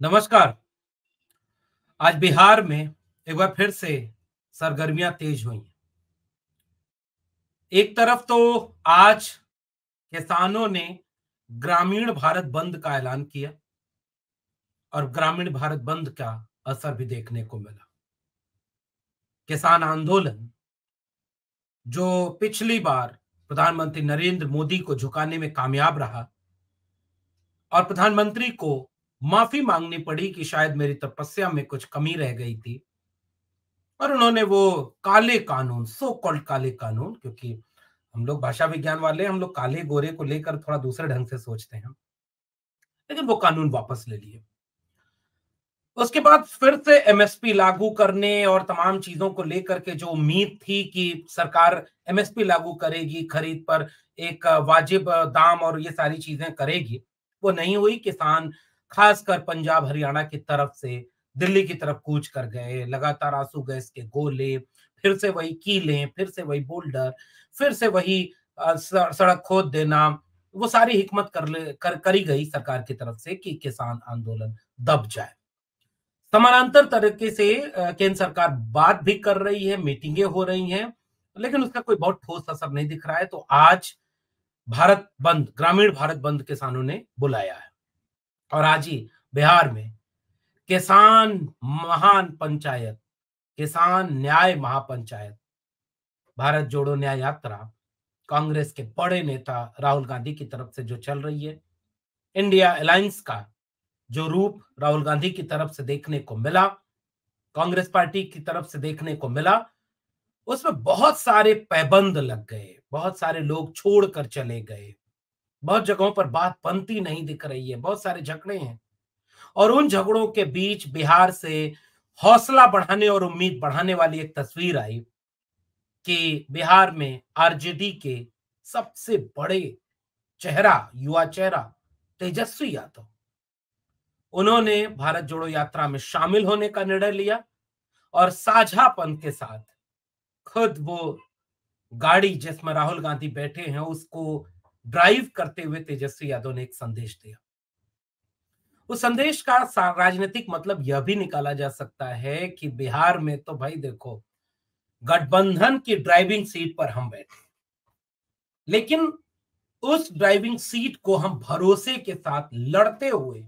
नमस्कार। आज बिहार में एक बार फिर से सरगर्मियां तेज हुई हैं। एक तरफ तो आज किसानों ने ग्रामीण भारत बंद का ऐलान किया और ग्रामीण भारत बंद का असर भी देखने को मिला। किसान आंदोलन जो पिछली बार प्रधानमंत्री नरेंद्र मोदी को झुकाने में कामयाब रहा और प्रधानमंत्री को माफी मांगनी पड़ी कि शायद मेरी तपस्या में कुछ कमी रह गई थी और उन्होंने वो काले कानून, सो कॉल्ड काले कानून, क्योंकि हम लोग भाषा विज्ञान वाले, हम लोग काले गोरे को लेकर थोड़ा दूसरे ढंग से सोचते हैं, लेकिन वो कानून वापस ले लिए। उसके बाद फिर से एमएसपी लागू करने और तमाम चीजों को लेकर के जो उम्मीद थी कि सरकार एमएसपी लागू करेगी, खरीद पर एक वाजिब दाम और ये सारी चीजें करेगी, वो नहीं हुई। किसान खासकर पंजाब हरियाणा की तरफ से दिल्ली की तरफ कूच कर गए। लगातार आंसू गैस के गोले, फिर से वही कीलें, फिर से वही बोल्डर, फिर से वही सड़क खोद देना, वो सारी हिकमत करी गई सरकार की तरफ से कि किसान आंदोलन दब जाए। समानांतर तरीके से केंद्र सरकार बात भी कर रही है, मीटिंगें हो रही हैं, लेकिन उसका कोई बहुत ठोस असर नहीं दिख रहा है। तो आज भारत बंद, ग्रामीण भारत बंद किसानों ने बुलाया है और आज ही बिहार में किसान महान पंचायत, किसान न्याय महापंचायत, भारत जोड़ो न्याय यात्रा कांग्रेस के बड़े नेता राहुल गांधी की तरफ से जो चल रही है, इंडिया अलायंस का जो रूप राहुल गांधी की तरफ से देखने को मिला, कांग्रेस पार्टी की तरफ से देखने को मिला, उसमें बहुत सारे पैबंद लग गए, बहुत सारे लोग छोड़कर चले गए, बहुत जगहों पर बात बनती नहीं दिख रही है, बहुत सारे झगड़े हैं और उन झगड़ों के बीच बिहार से हौसला बढ़ाने और उम्मीद बढ़ाने वाली एक तस्वीर आई कि बिहार में आरजेडी के सबसे बड़े चेहरा, युवा चेहरा तेजस्वी यादव, उन्होंने भारत जोड़ो यात्रा में शामिल होने का निर्णय लिया और साझापन के साथ खुद वो गाड़ी जिसमें राहुल गांधी बैठे हैं उसको ड्राइव करते हुए तेजस्वी यादव ने एक संदेश दिया। उस संदेश का राजनीतिक मतलब यह भी निकाला जा सकता है कि बिहार में तो भाई देखो, गठबंधन की ड्राइविंग सीट पर हम बैठे, लेकिन उस ड्राइविंग सीट को हम भरोसे के साथ लड़ते हुए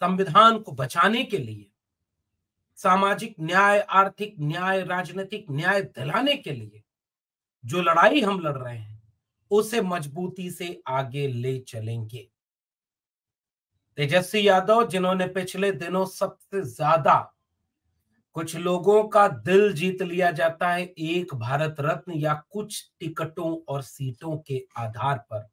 संविधान को बचाने के लिए, सामाजिक न्याय, आर्थिक न्याय, राजनीतिक न्याय दिलाने के लिए जो लड़ाई हम लड़ रहे हैं उसे मजबूती से आगे ले चलेंगे। तेजस्वी यादव, जिन्होंने पिछले दिनों सबसे ज्यादा, कुछ लोगों का दिल जीत लिया जाता है एक भारत रत्न या कुछ टिकटों और सीटों के आधार पर,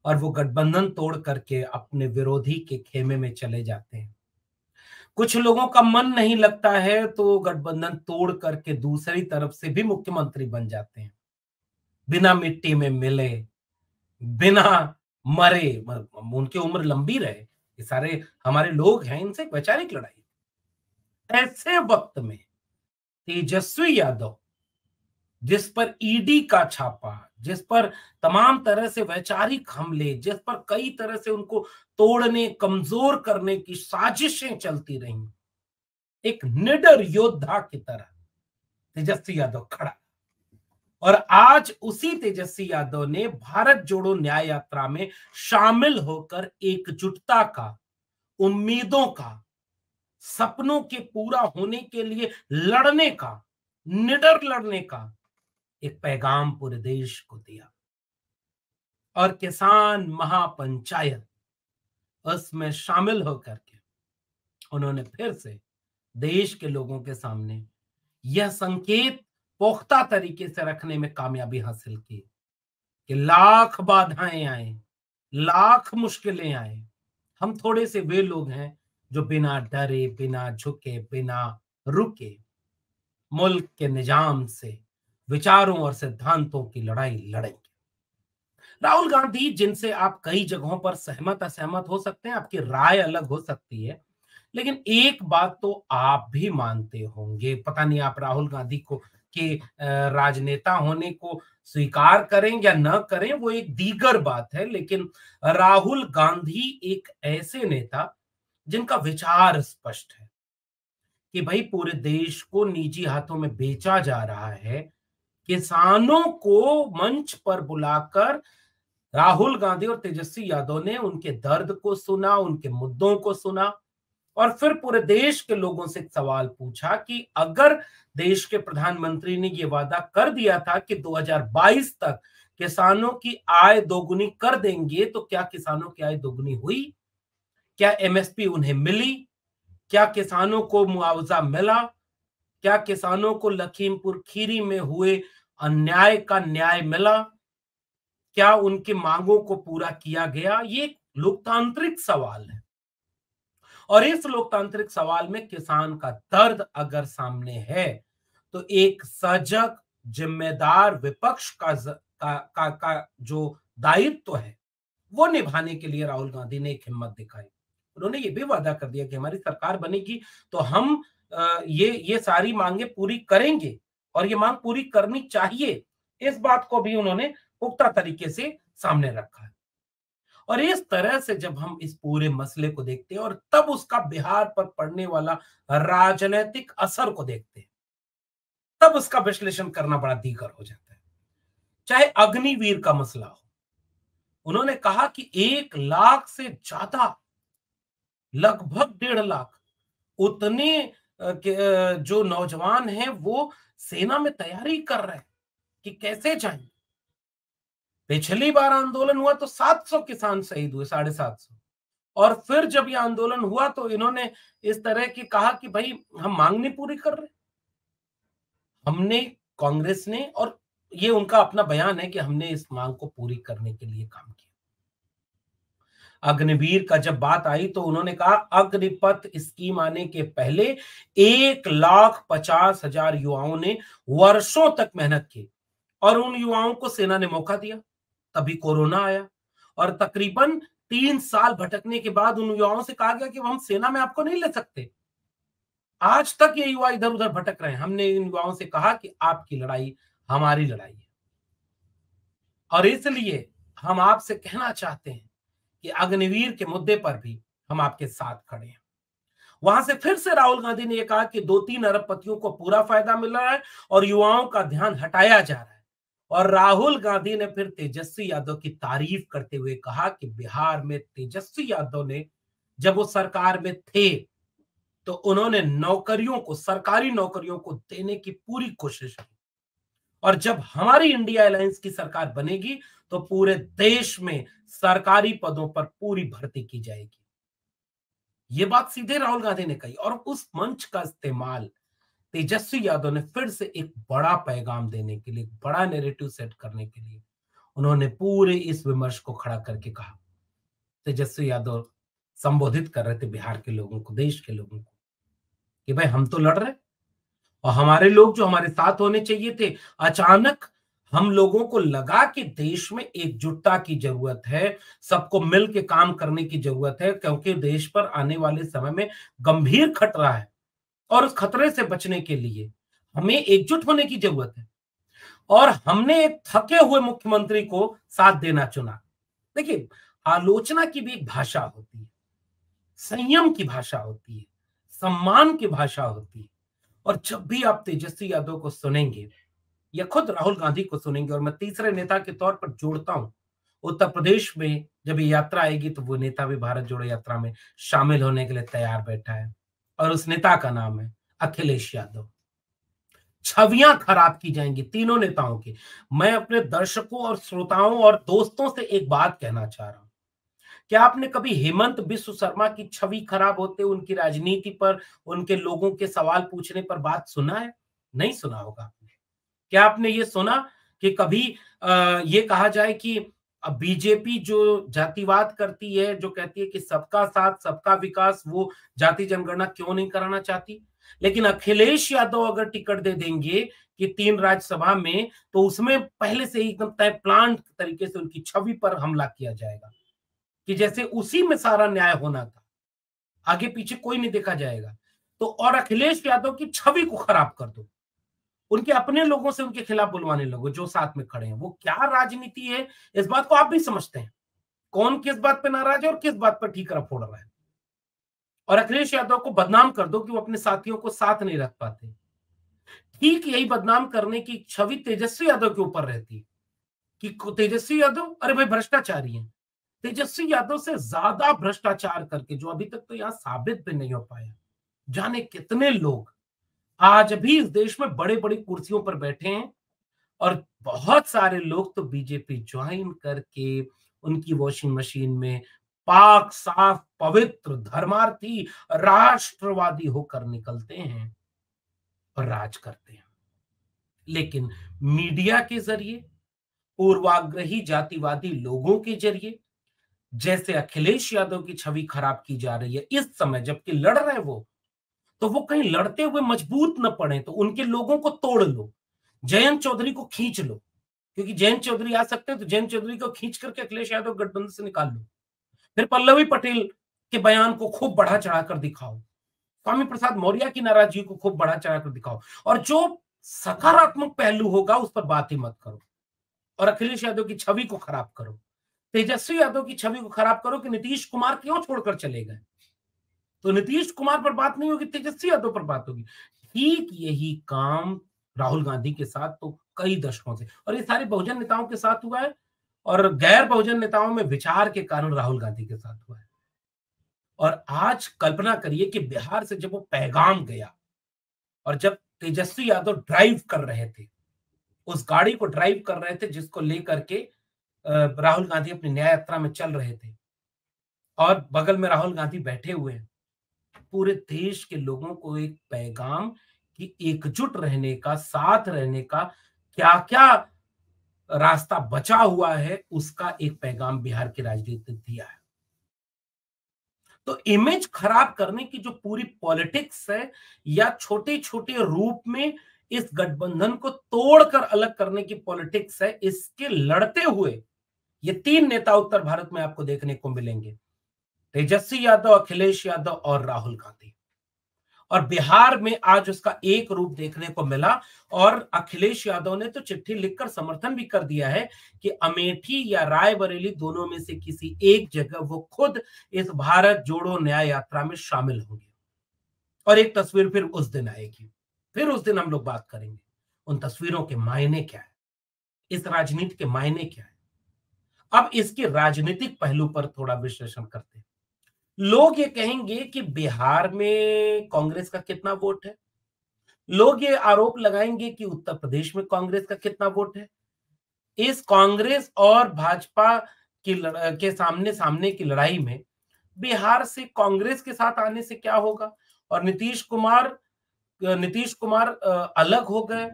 और वो गठबंधन तोड़ करके अपने विरोधी के खेमे में चले जाते हैं। कुछ लोगों का मन नहीं लगता है तो गठबंधन तोड़ करके दूसरी तरफ से भी मुख्यमंत्री बन जाते हैं, बिना मिट्टी में मिले, बिना मरे। उनकी उम्र लंबी रहे, ये सारे हमारे लोग हैं, इनसे एक वैचारिक लड़ाई। ऐसे वक्त में तेजस्वी यादव, जिस पर ईडी का छापा, जिस पर तमाम तरह से वैचारिक हमले, जिस पर कई तरह से उनको तोड़ने, कमजोर करने की साजिशें चलती रहीं, एक निडर योद्धा की तरह तेजस्वी यादव खड़ा। और आज उसी तेजस्वी यादव ने भारत जोड़ो न्याय यात्रा में शामिल होकर एकजुटता का, उम्मीदों का, सपनों के पूरा होने के लिए लड़ने का, निडर लड़ने का एक पैगाम पूरे देश को दिया। और किसान महापंचायत उसमें शामिल होकर के उन्होंने फिर से देश के लोगों के सामने यह संकेत पुख्ता तरीके से रखने में कामयाबी हासिल की कि लाख बाधाएं आए, लाख मुश्किलें आए, हम थोड़े से वे लोग हैं जो बिना डरे, बिना झुके, बिना रुके मुल्क के निजाम से, विचारों और सिद्धांतों की लड़ाई लड़ेंगे। राहुल गांधी, जिनसे आप कई जगहों पर सहमत असहमत हो सकते हैं, आपकी राय अलग हो सकती है, लेकिन एक बात तो आप भी मानते होंगे, पता नहीं आप राहुल गांधी को कि राजनेता होने को स्वीकार करें या न करें, वो एक दीगर बात है, लेकिन राहुल गांधी एक ऐसे नेता जिनका विचार स्पष्ट है कि भाई पूरे देश को निजी हाथों में बेचा जा रहा है। किसानों को मंच पर बुलाकर राहुल गांधी और तेजस्वी यादव ने उनके दर्द को सुना, उनके मुद्दों को सुना और फिर पूरे देश के लोगों से एक सवाल पूछा कि अगर देश के प्रधानमंत्री ने यह वादा कर दिया था कि 2022 तक किसानों की आय दोगुनी कर देंगे, तो क्या किसानों की आय दोगुनी हुई? क्या एमएसपी उन्हें मिली? क्या किसानों को मुआवजा मिला? क्या किसानों को लखीमपुर खीरी में हुए अन्याय का न्याय मिला? क्या उनकी मांगों को पूरा किया गया? ये एक लोकतांत्रिक सवाल है और इस लोकतांत्रिक सवाल में किसान का दर्द अगर सामने है तो एक सजग जिम्मेदार विपक्ष का जो दायित्व है वो निभाने के लिए राहुल गांधी ने एक हिम्मत दिखाई। उन्होंने ये भी वादा कर दिया कि हमारी सरकार बनेगी तो हम ये सारी मांगे पूरी करेंगे और ये मांग पूरी करनी चाहिए। इस बात को भी उन्होंने पुख्ता तरीके से सामने रखा है और इस तरह से जब हम इस पूरे मसले को देखते हैं और तब उसका बिहार पर पड़ने वाला राजनीतिक असर को देखते हैं, तब उसका विश्लेषण करना बड़ा दीगर हो जाता है। चाहे अग्निवीर का मसला हो, उन्होंने कहा कि 1 लाख से ज्यादा, लगभग 1.5 लाख उतने जो नौजवान हैं वो सेना में तैयारी कर रहे हैं कि कैसे जाएं। पिछली बार आंदोलन हुआ तो 700 किसान शहीद हुए, 750। और फिर जब ये आंदोलन हुआ तो इन्होंने इस तरह की कहा कि भाई हम मांग नहीं पूरी कर रहे। हमने, कांग्रेस ने, और ये उनका अपना बयान है कि हमने इस मांग को पूरी करने के लिए काम किया। अग्निवीर का जब बात आई तो उन्होंने कहा अग्निपथ स्कीम आने के पहले 1,50,000 युवाओं ने वर्षों तक मेहनत की और उन युवाओं को सेना ने मौका दिया। तभी कोरोना आया और तकरीबन 3 साल भटकने के बाद उन युवाओं से कहा गया कि हम सेना में आपको नहीं ले सकते। आज तक ये युवा इधर उधर भटक रहे हैं। हमने इन युवाओं से कहा कि आपकी लड़ाई हमारी लड़ाई है और इसलिए हम आपसे कहना चाहते हैं कि अग्निवीर के मुद्दे पर भी हम आपके साथ खड़े हैं। वहां से फिर से राहुल गांधी ने यह कहा कि 2-3 अरबपतियों को पूरा फायदा मिल रहा है और युवाओं का ध्यान हटाया जा रहा है। और राहुल गांधी ने फिर तेजस्वी यादव की तारीफ करते हुए कहा कि बिहार में तेजस्वी यादव ने जब वो सरकार में थे तो उन्होंने नौकरियों को, सरकारी नौकरियों को देने की पूरी कोशिश की और जब हमारी इंडिया अलायंस की सरकार बनेगी तो पूरे देश में सरकारी पदों पर पूरी भर्ती की जाएगी। ये बात सीधे राहुल गांधी ने कही और उस मंच का इस्तेमाल तेजस्वी यादव ने फिर से एक बड़ा पैगाम देने के लिए, बड़ा नैरेटिव सेट करने के लिए उन्होंने पूरे इस विमर्श को खड़ा करके कहा। तेजस्वी यादव संबोधित कर रहे थे बिहार के लोगों को, देश के लोगों को, कि भाई हम तो लड़ रहे और हमारे लोग जो हमारे साथ होने चाहिए थे, अचानक हम लोगों को लगा कि देश में एकजुटता की जरूरत है, सबको मिल के काम करने की जरूरत है, क्योंकि देश पर आने वाले समय में गंभीर खतरा है और उस खतरे से बचने के लिए हमें एकजुट होने की जरूरत है और हमने एक थके हुए मुख्यमंत्री को साथ देना चुना। देखिए, आलोचना की भी एक भाषा होती है, संयम की भाषा होती है, सम्मान की भाषा होती है और जब भी आप तेजस्वी यादव को सुनेंगे या खुद राहुल गांधी को सुनेंगे, और मैं तीसरे नेता के तौर पर जोड़ता हूं, उत्तर प्रदेश में जब ये यात्रा आएगी तो वो नेता भी भारत जोड़ो यात्रा में शामिल होने के लिए तैयार बैठा है और उस नेता का नाम है अखिलेश यादव। छवियां खराब की जाएंगी तीनों नेताओं की। मैं अपने दर्शकों और श्रोताओं और दोस्तों से एक बात कहना चाह रहा हूं, क्या आपने कभी हेमंत बिस्व शर्मा की छवि खराब होते, उनकी राजनीति पर, उनके लोगों के सवाल पूछने पर बात सुना है? नहीं सुना होगा आपने। क्या आपने ये सुना कि कभी ये कहा जाए कि बीजेपी जो जातिवाद करती है, जो कहती है कि सबका साथ सबका विकास, वो जाति जनगणना क्यों नहीं कराना चाहती? लेकिन अखिलेश यादव अगर टिकट दे देंगे कि 3 राज्यसभा में, तो उसमें पहले से ही एकदम तय प्लान तरीके से उनकी छवि पर हमला किया जाएगा कि जैसे उसी में सारा न्याय होना था, आगे पीछे कोई नहीं देखा जाएगा। तो और अखिलेश यादव की छवि को खराब कर दो, उनके अपने लोगों से उनके खिलाफ बुलवाने लगो जो साथ में खड़े हैं। वो क्या राजनीति है, इस बात को आप भी समझते हैं, कौन किस बात पे नाराज है और किस बात पर ठीकरा फोड़ रहा है। और अखिलेश यादव को बदनाम कर दो कि वो अपने साथियों को साथ नहीं रख पाते। ठीक यही बदनाम करने की छवि तेजस्वी यादव के ऊपर रहती कि तेजस्वी यादव अरे भाई भ्रष्टाचारी है। तेजस्वी यादव से ज्यादा भ्रष्टाचार करके जो अभी तक तो यहाँ साबित भी नहीं हो पाया, जाने कितने लोग आज भी इस देश में बड़े बड़ी कुर्सियों पर बैठे हैं, और बहुत सारे लोग तो बीजेपी ज्वाइन करके उनकी वॉशिंग मशीन में पाक साफ पवित्र धर्मार्थी राष्ट्रवादी होकर निकलते हैं और राज करते हैं। लेकिन मीडिया के जरिए, पूर्वाग्रही जातिवादी लोगों के जरिए जैसे अखिलेश यादव की छवि खराब की जा रही है इस समय, जबकि लड़ रहे वो, तो वो कहीं लड़ते हुए मजबूत न पड़े, तो उनके लोगों को तोड़ लो, जयंत चौधरी को खींच लो, क्योंकि जयंत चौधरी आ सकते हैं, तो जयंत चौधरी को खींच करके अखिलेश यादव गठबंधन से निकाल लो। फिर पल्लवी पटेल के बयान को खूब बढ़ा चढ़ाकर दिखाओ, स्वामी प्रसाद मौर्य की नाराजगी को खूब बढ़ा चढ़ाकर दिखाओ, और जो सकारात्मक पहलू होगा उस पर बात ही मत करो, और अखिलेश यादव की छवि को खराब करो, तेजस्वी यादव की छवि को खराब करो कि नीतीश कुमार क्यों छोड़कर चले गए, तो नीतीश कुमार पर बात नहीं होगी, तेजस्वी यादव पर बात होगी। ठीक यही काम राहुल गांधी के साथ तो कई दशकों से, और ये सारे बहुजन नेताओं के साथ हुआ है, और गैर बहुजन नेताओं में विचार के कारण राहुल गांधी के साथ हुआ है। और आज कल्पना करिए कि बिहार से जब वो पैगाम गया, और जब तेजस्वी यादव ड्राइव कर रहे थे, उस गाड़ी को ड्राइव कर रहे थे जिसको लेकर के राहुल गांधी अपनी न्याय यात्रा में चल रहे थे, और बगल में राहुल गांधी बैठे हुए हैं, पूरे देश के लोगों को एक पैगाम कि एकजुट रहने का, साथ रहने का क्या क्या रास्ता बचा हुआ है, उसका एक पैगाम बिहार की राजनीति ने दिया है। तो इमेज खराब करने की जो पूरी पॉलिटिक्स है, या छोटे छोटे रूप में इस गठबंधन को तोड़कर अलग करने की पॉलिटिक्स है, इसके लड़ते हुए ये तीन नेता उत्तर भारत में आपको देखने को मिलेंगे, तेजस्वी यादव, अखिलेश यादव और राहुल गांधी। और बिहार में आज उसका एक रूप देखने को मिला, और अखिलेश यादव ने तो चिट्ठी लिखकर समर्थन भी कर दिया है कि अमेठी या रायबरेली दोनों में से किसी एक जगह वो खुद इस भारत जोड़ो न्याय यात्रा में शामिल होंगे। और एक तस्वीर फिर उस दिन आएगी, फिर उस दिन हम लोग बात करेंगे उन तस्वीरों के मायने क्या है, इस राजनीति के मायने क्या है। अब इसके राजनीतिक पहलू पर थोड़ा विश्लेषण करते हैं। लोग ये कहेंगे कि बिहार में कांग्रेस का कितना वोट है, लोग ये आरोप लगाएंगे कि उत्तर प्रदेश में कांग्रेस का कितना वोट है। इस कांग्रेस और भाजपा के सामने सामने की लड़ाई में बिहार से कांग्रेस के साथ आने से क्या होगा, और नीतीश कुमार अलग हो गए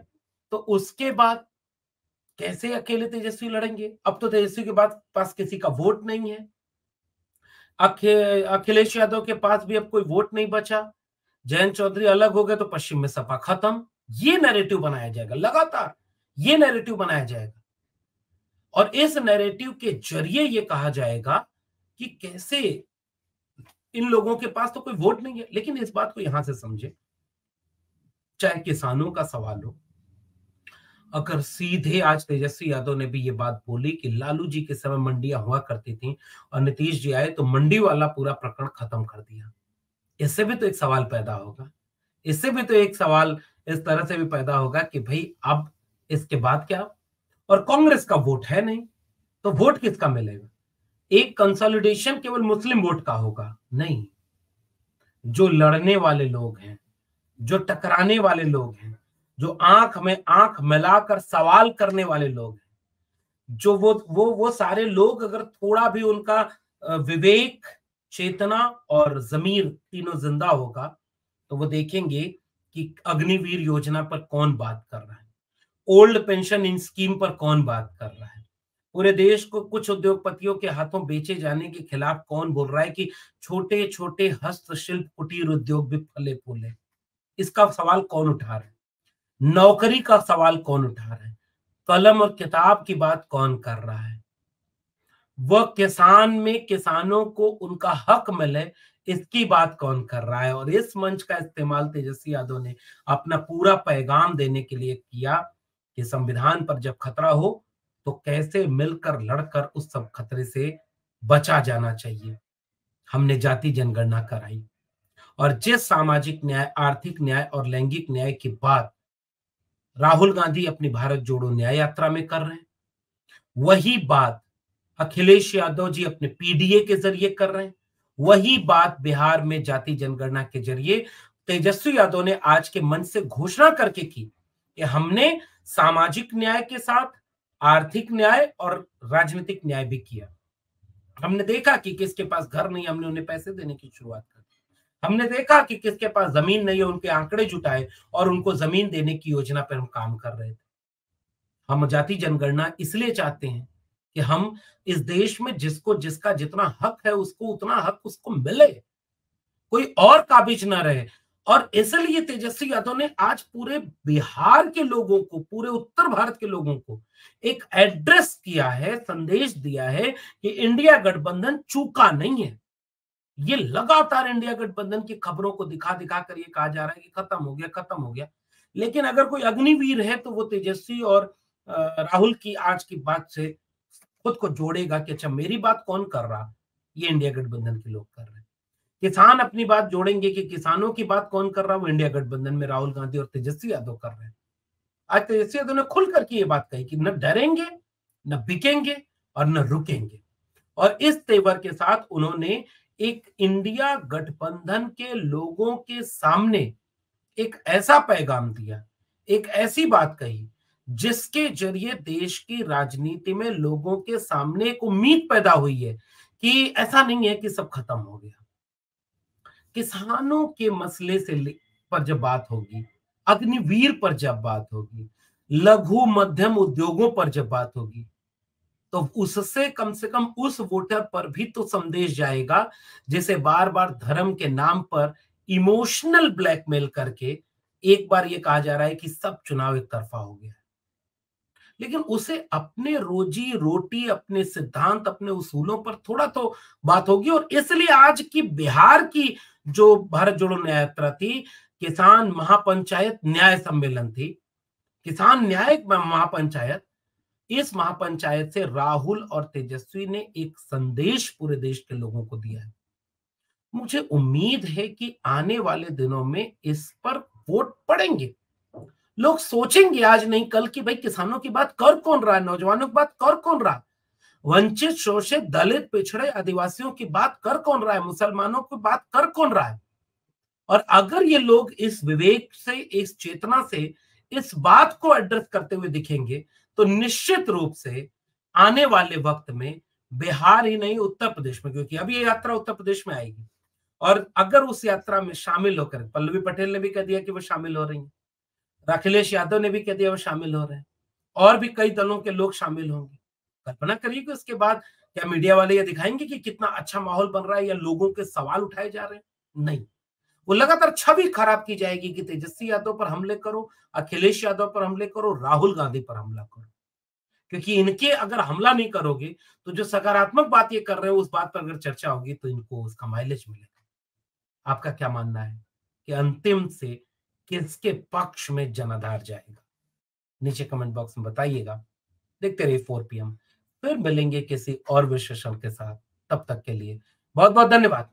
तो उसके बाद कैसे अकेले तेजस्वी लड़ेंगे। अब तो तेजस्वी के पास किसी का वोट नहीं है, अखिलेश यादव के पास भी अब कोई वोट नहीं बचा, जयंत चौधरी अलग हो गए तो पश्चिम में सपा खत्म। ये नैरेटिव बनाया जाएगा, लगातार ये नैरेटिव बनाया जाएगा, और इस नैरेटिव के जरिए ये कहा जाएगा कि कैसे इन लोगों के पास तो कोई वोट नहीं है। लेकिन इस बात को यहां से समझे, चाहे किसानों का सवाल हो, अगर सीधे आज तेजस्वी यादव ने भी ये बात बोली कि लालू जी के समय मंडियां हुआ करती थी और नीतीश जी आए तो मंडी वाला पूरा प्रकरण खत्म कर दिया, इससे भी तो एक सवाल पैदा होगा, इससे भी तो एक सवाल इस तरह से भी पैदा होगा कि भाई अब इसके बाद क्या। और कांग्रेस का वोट है नहीं, तो वोट किसका मिलेगा। एक कंसोलिडेशन केवल मुस्लिम वोट का होगा नहीं, जो लड़ने वाले लोग हैं, जो टकराने वाले लोग हैं, जो आंख में आंख मिलाकर सवाल करने वाले लोग हैं, जो वो सारे लोग अगर थोड़ा भी उनका विवेक, चेतना और जमीर तीनों जिंदा होगा, तो वो देखेंगे कि अग्निवीर योजना पर कौन बात कर रहा है, ओल्ड पेंशन इन स्कीम पर कौन बात कर रहा है, पूरे देश को कुछ उद्योगपतियों के हाथों बेचे जाने के खिलाफ कौन बोल रहा है कि छोटे छोटे हस्तशिल्प कुटीर उद्योग भी फले फूले। इसका सवाल कौन उठा रहा है, नौकरी का सवाल कौन उठा रहा है, कलम और किताब की बात कौन कर रहा है, वह किसान में किसानों को उनका हक मिले इसकी बात कौन कर रहा है। और इस मंच का इस्तेमाल तेजस्वी यादव ने अपना पूरा पैगाम देने के लिए किया कि संविधान पर जब खतरा हो तो कैसे मिलकर लड़कर उस सब खतरे से बचा जाना चाहिए। हमने जाति जनगणना कराई, और जिस सामाजिक न्याय, आर्थिक न्याय और लैंगिक न्याय की बात राहुल गांधी अपनी भारत जोड़ो न्याय यात्रा में कर रहे हैं, वही बात अखिलेश यादव जी अपने पीडीए के जरिए कर रहे हैं, वही बात बिहार में जाति जनगणना के जरिए तेजस्वी यादव ने आज के मंच से घोषणा करके की कि हमने सामाजिक न्याय के साथ आर्थिक न्याय और राजनीतिक न्याय भी किया। हमने देखा कि किसके पास घर नहीं, हमने उन्हें पैसे देने की शुरुआत कर दी। हमने देखा कि किसके पास जमीन नहीं है, उनके आंकड़े जुटाए और उनको जमीन देने की योजना पर हम काम कर रहे थे। हम जाति जनगणना इसलिए चाहते हैं कि हम इस देश में जिसको जिसका जितना हक है उसको उतना हक उसको मिले, कोई और काबिज ना रहे। और इसलिए तेजस्वी यादव ने आज पूरे बिहार के लोगों को, पूरे उत्तर भारत के लोगों को एक एड्रेस किया है, संदेश दिया है कि इंडिया गठबंधन चूका नहीं है। ये लगातार इंडिया गठबंधन की खबरों को दिखा दिखा कर ये कहा जा रहा है कि खत्म हो गया, खत्म हो गया। लेकिन अगर कोई अग्निवीर है तो वो तेजस्वी और राहुल की आज की बात से खुद को जोड़ेगा कि अच्छा मेरी बात कौन कर रहा, ये इंडिया गठबंधन के लोग कर रहे हैं। किसान अपनी बात जोड़ेंगे कि किसानों की बात कौन कर रहा, वो इंडिया गठबंधन में राहुल गांधी और तेजस्वी यादव कर रहे हैं। आज तेजस्वी यादव ने खुल करके ये बात कही कि न डरेंगे, न बिकेंगे और न रुकेंगे। और इस तेवर के साथ उन्होंने एक इंडिया गठबंधन के लोगों के सामने एक ऐसा पैगाम दिया, एक ऐसी बात कही जिसके जरिए देश की राजनीति में लोगों के सामने एक उम्मीद पैदा हुई है कि ऐसा नहीं है कि सब खत्म हो गया। किसानों के मसले पर जब बात होगी, अग्निवीर पर जब बात होगी, लघु मध्यम उद्योगों पर जब बात होगी, तो उससे कम से कम उस वोटर पर भी तो संदेश जाएगा जिसे बार बार धर्म के नाम पर इमोशनल ब्लैकमेल करके एक बार ये कहा जा रहा है कि सब चुनाव एक तरफा हो गया। लेकिन उसे अपने रोजी रोटी, अपने सिद्धांत, अपने उसूलों पर थोड़ा तो बात होगी। और इसलिए आज की बिहार की जो भारत जोड़ो न्याय यात्रा थी, किसान महापंचायत न्याय सम्मेलन थी, किसान न्याय महापंचायत, इस महापंचायत से राहुल और तेजस्वी ने एक संदेश पूरे देश के लोगों को दिया है। मुझे उम्मीद है कि आने वाले दिनों में इस पर वोट पड़ेंगे। लोग सोचेंगे आज नहीं कल कि भाई किसानों की बात कर कौन रहा है, नौजवानों की बात कर कौन रहा, वंचित, शोषित, दलित, पिछड़े, आदिवासियों की बात कर कौन रहा है, मुसलमानों की बात कर कौन रहा है। और अगर ये लोग इस विवेक से, इस चेतना से इस बात को एड्रेस करते हुए दिखेंगे तो निश्चित रूप से आने वाले वक्त में बिहार ही नहीं उत्तर प्रदेश में, क्योंकि अब ये यात्रा उत्तर प्रदेश में आएगी, और अगर उस यात्रा में शामिल होकर, पल्लवी पटेल ने भी कह दिया कि वो शामिल हो रही हैं, अखिलेश यादव ने भी कह दिया वो शामिल हो रहे हैं, और भी कई दलों के लोग शामिल होंगे। कल्पना करिए कि उसके बाद क्या मीडिया वाले ये दिखाएंगे कि कितना अच्छा माहौल बन रहा है या लोगों के सवाल उठाए जा रहे हैं? नहीं, वो लगातार छवि खराब की जाएगी कि तेजस्वी यादव पर हमले करो, अखिलेश यादव पर हमले करो, राहुल गांधी पर हमला करो। क्योंकि इनके अगर हमला नहीं करोगे तो जो सकारात्मक बात ये कर रहे हो उस बात पर अगर चर्चा होगी तो इनको उसका माइलेज मिलेगा। आपका क्या मानना है कि अंतिम से किसके पक्ष में जनाधार जाएगा? नीचे कमेंट बॉक्स में बताइएगा। देखते रहिए 4 PM, फिर मिलेंगे किसी और विशेषण के साथ। तब तक के लिए बहुत बहुत धन्यवाद।